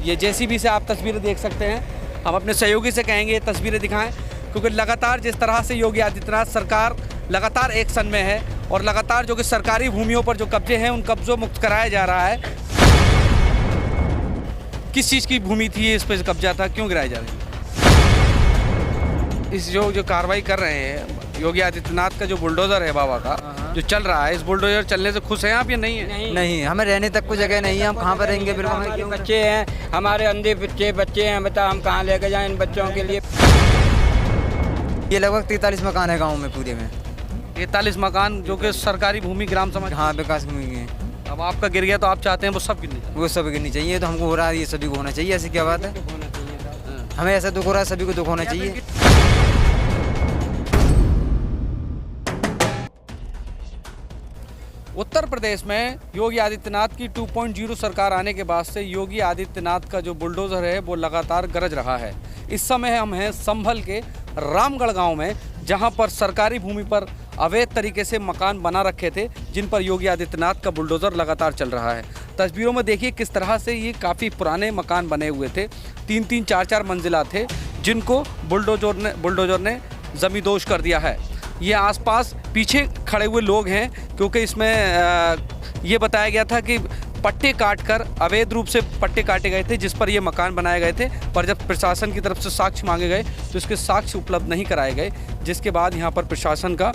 ये जेसीबी से आप तस्वीरें देख सकते हैं। हम अपने सहयोगी से कहेंगे ये तस्वीरें दिखाएं, क्योंकि लगातार जिस तरह से योगी आदित्यनाथ सरकार लगातार एक्शन में है और लगातार जो कि सरकारी भूमियों पर जो कब्जे हैं उन कब्जों मुक्त कराया जा रहा है। किस चीज़ की भूमि थी, इस पर कब्जा था, क्यों गिराया जा रहा है? इस जो कार्रवाई कर रहे हैं योगी आदित्यनाथ का जो बुलडोजर है बाबा का जो चल रहा है, इस बुलडोजर चलने से खुश हैं आप या नहीं है? नहीं, हमें रहने तक कोई जगह नहीं है, हम कहाँ पर रहेंगे? बिल्कुल हमें क्यों? बच्चे हैं, हमारे अंधे बच्चे हैं, बता हम कहाँ लेके जाएं इन बच्चों के लिए। ये लगभग 43 मकान है गाँव में, पूरे में 43 मकान जो कि सरकारी भूमि ग्राम समाज। हाँ, विकास भूमि के। अब आपका गिर गया तो आप चाहते हैं वो सब गिरने चाहिए? वो सब गिरनी चाहिए, तो हमको हो रहा है, ये सभी को होना चाहिए। ऐसी क्या बात है? हमें ऐसा दुख हो रहा है, सभी को दुख होना चाहिए। उत्तर प्रदेश में योगी आदित्यनाथ की 2.0 सरकार आने के बाद से योगी आदित्यनाथ का जो बुलडोज़र है वो लगातार गरज रहा है। इस समय हम हैं संभल के रामगढ़ गांव में, जहां पर सरकारी भूमि पर अवैध तरीके से मकान बना रखे थे, जिन पर योगी आदित्यनाथ का बुलडोज़र लगातार चल रहा है। तस्वीरों में देखिए किस तरह से ये काफ़ी पुराने मकान बने हुए थे, 3-3, 4-4 मंजिला थे, जिनको बुलडोज़र ने ज़मींदोज़ कर दिया है। ये आसपास पीछे खड़े हुए लोग हैं, क्योंकि इसमें ये बताया गया था कि पट्टे काटकर अवैध रूप से पट्टे काटे गए थे, जिस पर ये मकान बनाए गए थे। पर जब प्रशासन की तरफ से साक्ष्य मांगे गए तो इसके साक्ष्य उपलब्ध नहीं कराए गए, जिसके बाद यहाँ पर प्रशासन का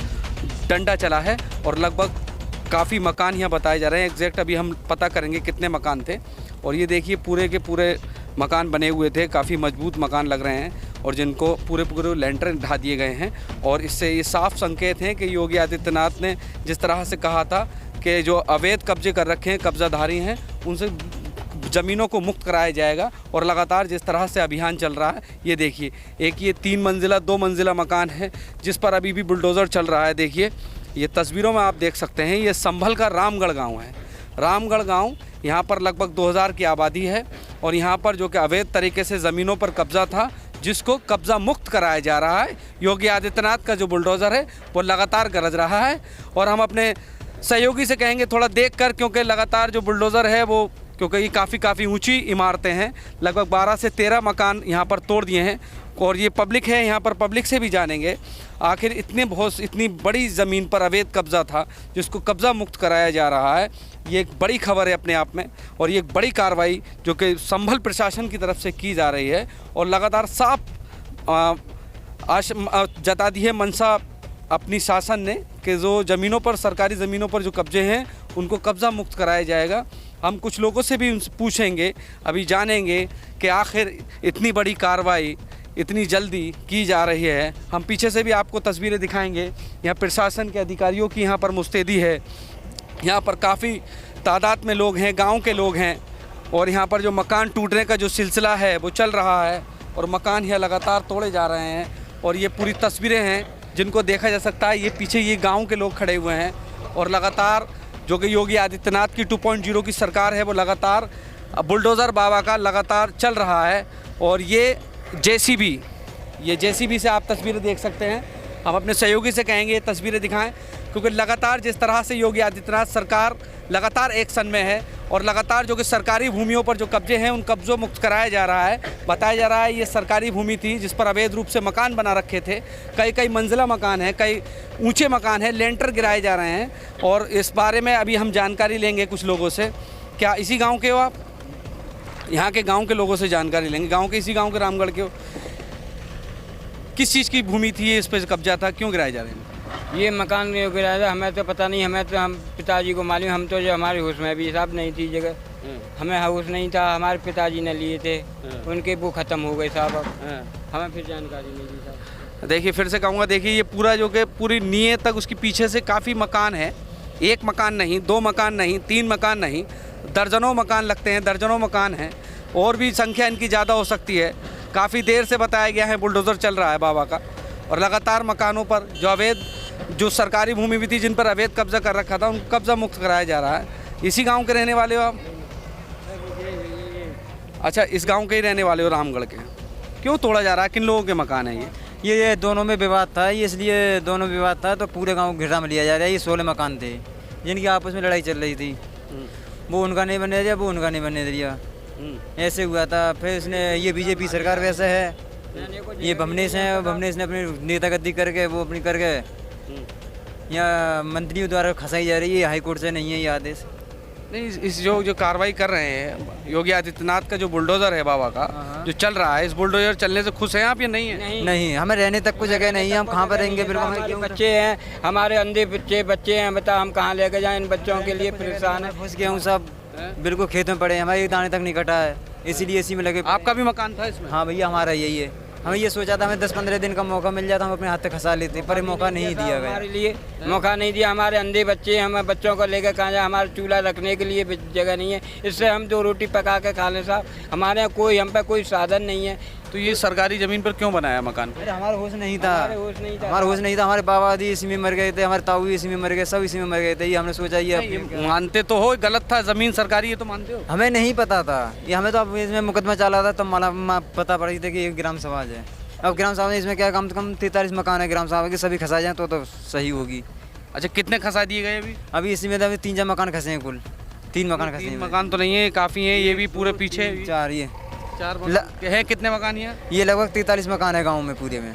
डंडा चला है और लगभग काफ़ी मकान यहाँ बताए जा रहे हैं। एग्जैक्ट अभी हम पता करेंगे कितने मकान थे। और ये देखिए पूरे के पूरे मकान बने हुए थे, काफ़ी मजबूत मकान लग रहे हैं और जिनको पूरे लेंटर ढा दिए गए हैं। और इससे ये साफ संकेत हैं कि योगी आदित्यनाथ ने जिस तरह से कहा था कि जो अवैध कब्जे कर रखे हैं, कब्जाधारी हैं, उनसे ज़मीनों को मुक्त कराया जाएगा। और लगातार जिस तरह से अभियान चल रहा है, ये देखिए एक ये 3 मंजिला 2 मंजिला मकान है जिस पर अभी भी बुलडोज़र चल रहा है। देखिए ये तस्वीरों में आप देख सकते हैं, ये संभल का रामगढ़ गाँव है। रामगढ़ गाँव, यहाँ पर लगभग 2000 की आबादी है और यहाँ पर जो कि अवैध तरीके से ज़मीनों पर कब्जा था, जिसको कब्ज़ा मुक्त कराया जा रहा है। योगी आदित्यनाथ का जो बुलडोज़र है वो लगातार गरज रहा है। और हम अपने सहयोगी से कहेंगे थोड़ा देखकर, क्योंकि लगातार जो बुलडोज़र है वो, क्योंकि ये काफ़ी ऊंची इमारतें हैं, लगभग 12 से 13 मकान यहाँ पर तोड़ दिए हैं। और ये पब्लिक है, यहाँ पर पब्लिक से भी जानेंगे आखिर इतनी बड़ी ज़मीन पर अवैध कब्ज़ा था जिसको कब्ज़ा मुक्त कराया जा रहा है। ये एक बड़ी खबर है अपने आप में और ये एक बड़ी कार्रवाई जो कि संभल प्रशासन की तरफ से की जा रही है। और लगातार साफ जता दी है मंशा अपनी शासन ने कि जो ज़मीनों पर, सरकारी ज़मीनों पर जो कब्जे हैं उनको कब्ज़ा मुक्त कराया जाएगा। हम कुछ लोगों से भी उनसे पूछेंगे, अभी जानेंगे कि आखिर इतनी बड़ी कार्रवाई इतनी जल्दी की जा रही है। हम पीछे से भी आपको तस्वीरें दिखाएंगे। यहाँ प्रशासन के अधिकारियों की यहाँ पर मुस्तैदी है। यहाँ पर काफ़ी तादाद में लोग हैं, गांव के लोग हैं। और यहाँ पर जो मकान टूटने का जो सिलसिला है वो चल रहा है और मकान यहाँ लगातार तोड़े जा रहे हैं। और ये पूरी तस्वीरें हैं जिनको देखा जा सकता है। ये पीछे ये गाँव के लोग खड़े हुए हैं और लगातार जो कि योगी आदित्यनाथ की 2.0 की सरकार है वो लगातार बुलडोज़र बाबा का लगातार चल रहा है। और ये जेसीबी से आप तस्वीरें देख सकते हैं। हम अपने सहयोगी से कहेंगे ये तस्वीरें दिखाएं, क्योंकि लगातार जिस तरह से योगी आदित्यनाथ सरकार लगातार एक्शन में है और लगातार जो कि सरकारी भूमियों पर जो कब्जे हैं उन कब्जों मुक्त कराया जा रहा है। बताया जा रहा है ये सरकारी भूमि थी जिस पर अवैध रूप से मकान बना रखे थे। कई मंजिला मकान है, कई ऊंचे मकान है, लेंटर गिराए जा रहे हैं। और इस बारे में अभी हम जानकारी लेंगे कुछ लोगों से। क्या इसी गाँव के हो आप? यहाँ के गांव के लोगों से जानकारी लेंगे। गांव के, इसी गांव के रामगढ़ के हो? किस चीज़ की भूमि थी, इस पर कब्जा था, क्यों गिराए जा रहे हैं? ये मकान गिराया था, हमें तो पता नहीं, हमें तो हम पिताजी को मालूम। हम तो जो हमारे होश में भी साहब नहीं थी जगह, हमें हाउस नहीं था, हमारे पिताजी ने लिए थे, उनके वो ख़त्म हो गए साहब। अब हमें फिर जानकारी नहीं दी साहब। देखिए फिर से कहूँगा, देखिए ये पूरा जो कि पूरी नींव तक उसके पीछे से काफ़ी मकान है। एक मकान नहीं, 2 मकान नहीं, 3 मकान नहीं, दर्जनों मकान लगते हैं, दर्जनों मकान हैं। और भी संख्या इनकी ज़्यादा हो सकती है। काफ़ी देर से बताया गया है बुलडोज़र चल रहा है बाबा का और लगातार मकानों पर जो अवैध, जो सरकारी भूमि भी थी जिन पर अवैध कब्जा कर रखा था, उनको कब्जा मुक्त कराया जा रहा है। इसी गांव के रहने वाले हो आप? अच्छा, इस गांव के ही रहने वाले हो, रामगढ़ के। क्यों तोड़ा जा रहा है? किन लोगों के मकान है ये दोनों में विवाद था, ये इसलिए दोनों विवाद था तो पूरे गाँव घेरा में लिया जा रहा है। ये 16 मकान थे जिनकी आपस में लड़ाई चल रही थी। वो उनका नहीं बनने दिया, वो उनका नहीं बनने दिया। ऐसे हुआ था। फिर इसने ये बीजेपी सरकार वैसे है, ये भमनेश है, भमनेश ने अपनी नेतागद्दी करके वो अपनी करके यहाँ मंत्रियों द्वारा खसाई जा रही है, हाई कोर्ट से नहीं है ये आदेश। नहीं, इस जो कार्रवाई कर रहे हैं योगी आदित्यनाथ का जो बुलडोजर है बाबा का जो चल रहा है, इस बुलडोजर चलने से खुश हैं आप या नहीं है? नहीं, हमें रहने तक कोई जगह नहीं है, हम कहाँ पर रहेंगे? बिल्कुल हमें हमारे क्यों बच्चे हैं, हमारे अंधे बच्चे हैं, बता हम कहाँ लेके जाएं? इन बच्चों के लिए परेशान है। फंस गया हूँ सब, बिल्कुल खेत में पड़े हैं, हमारे एक दाने तक नहीं कटा है, इसीलिए इसी में लगे। आपका भी मकान था इसमें? हाँ भैया, हमारा यही है। हमें ये सोचा था हमें 10-15 दिन का मौका मिल जाता, हम अपने हाथ से खसा लेते, पर ये मौका नहीं दिया गया। हमारे लिए मौका नहीं दिया। हमारे अंधे बच्चे हैं, हमें बच्चों को लेकर कहाँ जाए? हमारे चूल्हा रखने के लिए भी जगह नहीं है, इससे हम 2 रोटी पका के खा लें साहब। हमारे यहाँ कोई, हम पे कोई साधन नहीं है। तो ये सरकारी ज़मीन पर क्यों बनाया मकान? अरे हमारा होश नहीं था, हमारे होश नहीं था। हमारा होश नहीं था। हमारे बाबा दी इसी में मर गए थे, हमारे ताऊ इसी में मर गए, सब इसी में मर गए थे। ये हमने सोचा ये मानते तो हो गलत था, ज़मीन सरकारी है तो मानते हो? हमें नहीं पता था ये, हमें तो अब इसमें मुकदमा चला था तब माला पता पड़ी थी कि ये ग्राम समाज है। अब ग्राम सभा में इसमें क्या कम से कम 43 मकान है ग्राम सभा के, सभी खसा जाए तो सही होगी। अच्छा, कितने खसा दिए गए अभी? अभी इसी में तो अभी 3 मकान खसे हैं, कुल 3 मकान खसे 3 हैं। मकान तो नहीं है, काफ़ी है। ये भी पूरे पीछे 4 ये 4 है। कितने मकान ये लगभग 43 मकान है गाँव में पूरे में।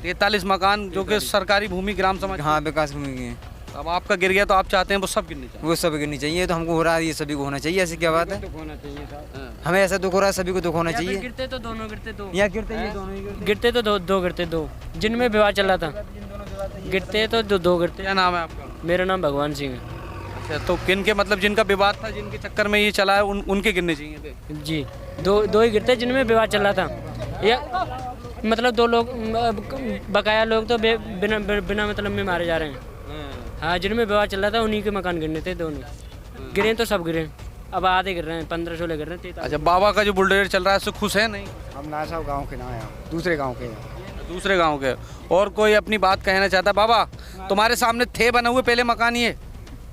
43 मकान जो कि सरकारी भूमि ग्राम समाज। हाँ, विकास भूमि की है। अब आपका गिर गया तो आप चाहते हैं वो सब गिरने चाहिए? वो सब गिरनी चाहिए, तो हमको हो रहा है, ये सभी को होना चाहिए। ऐसी क्या बात है? होना चाहिए साहब। हमें ऐसा दुख हो रहा है, सभी को दुख होना चाहिए। गिरते तो दोनों गिरते दो, या गिरते ये दोनों ही गिरते। गिरते तो दो गिरते दो, जिनमें विवाह चल रहा था। गिरते तो दो गिरते। क्या नाम है आपका? मेरा नाम भगवान सिंह है। अच्छा, तो किन के मतलब जिनका विवाद था, जिनके चक्कर में ये चला है, उनके गिरने चाहिए थे? जी, दो ही गिरते जिनमें विवाह चल रहा था। या मतलब 2 लोग बकाया लोग तो बिना मतलब में मारे जा रहे हैं। हाँ, जिनमें विवाह चल रहा था उन्हीं के मकान गिरने थे दोनों। गिरे तो सब गिरे, अब आधे गिर रहे हैं, 15-16 गिर रहे हैं। अच्छा, बाबा का जो बुलडोजर चल रहा है उससे खुश है नहीं? हम नासाव गांव के ना आया, दूसरे गांव के। दूसरे गांव के। और कोई अपनी बात कहना चाहता है? बाबा, तुम्हारे सामने थे बने हुए पहले मकान ये?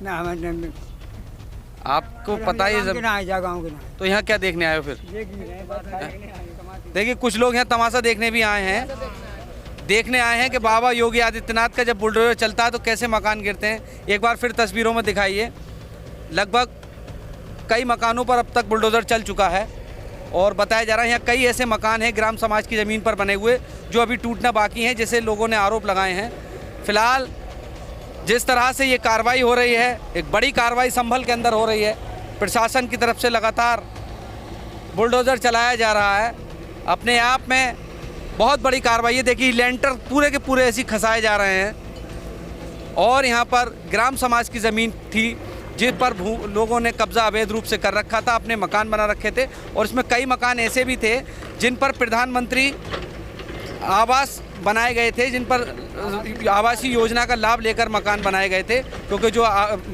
ना हमें आपको पता ही है गाँव के ना। तो यहाँ क्या देखने आए हो फिर? देखिए, कुछ लोग यहाँ तमाशा देखने भी आए हैं, देखने आए हैं कि बाबा योगी आदित्यनाथ का जब बुलडोजर चलता है तो कैसे मकान गिरते हैं। एक बार फिर तस्वीरों में दिखाइए। लगभग कई मकानों पर अब तक बुलडोजर चल चुका है और बताया जा रहा है यहाँ कई ऐसे मकान हैं ग्राम समाज की ज़मीन पर बने हुए जो अभी टूटना बाकी हैं, जैसे लोगों ने आरोप लगाए हैं। फिलहाल जिस तरह से ये कार्रवाई हो रही है, एक बड़ी कार्रवाई संभल के अंदर हो रही है। प्रशासन की तरफ से लगातार बुलडोज़र चलाया जा रहा है। अपने आप में बहुत बड़ी कार्रवाई है। देखिए, लेंटर पूरे के पूरे ऐसे खसाए जा रहे हैं और यहाँ पर ग्राम समाज की ज़मीन थी जिस पर लोगों ने कब्जा अवैध रूप से कर रखा था, अपने मकान बना रखे थे। और इसमें कई मकान ऐसे भी थे जिन पर प्रधानमंत्री आवास बनाए गए थे, जिन पर आवासीय योजना का लाभ लेकर मकान बनाए गए थे, क्योंकि जो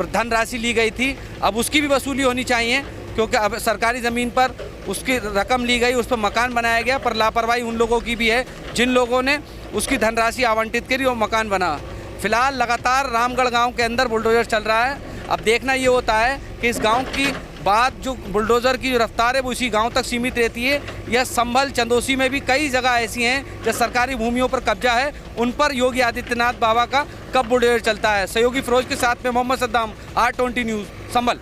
धनराशि ली गई थी अब उसकी भी वसूली होनी चाहिए, क्योंकि अब सरकारी ज़मीन पर उसकी रकम ली गई, उस पर मकान बनाया गया, पर लापरवाही उन लोगों की भी है जिन लोगों ने उसकी धनराशि आवंटित करी और मकान बना। फिलहाल लगातार रामगढ़ गांव के अंदर बुलडोज़र चल रहा है। अब देखना ये होता है कि इस गांव की बात, जो बुलडोज़र की रफ्तार है वो इसी गांव तक सीमित रहती है या संभल चंदोसी में भी कई जगह ऐसी हैं जो सरकारी भूमियों पर कब्जा है, उन पर योगी आदित्यनाथ बाबा का कब बुलडोज़र चलता है। सहयोगी फिरोज के साथ में मोहम्मद सद्दाम, R20 न्यूज़, संभल।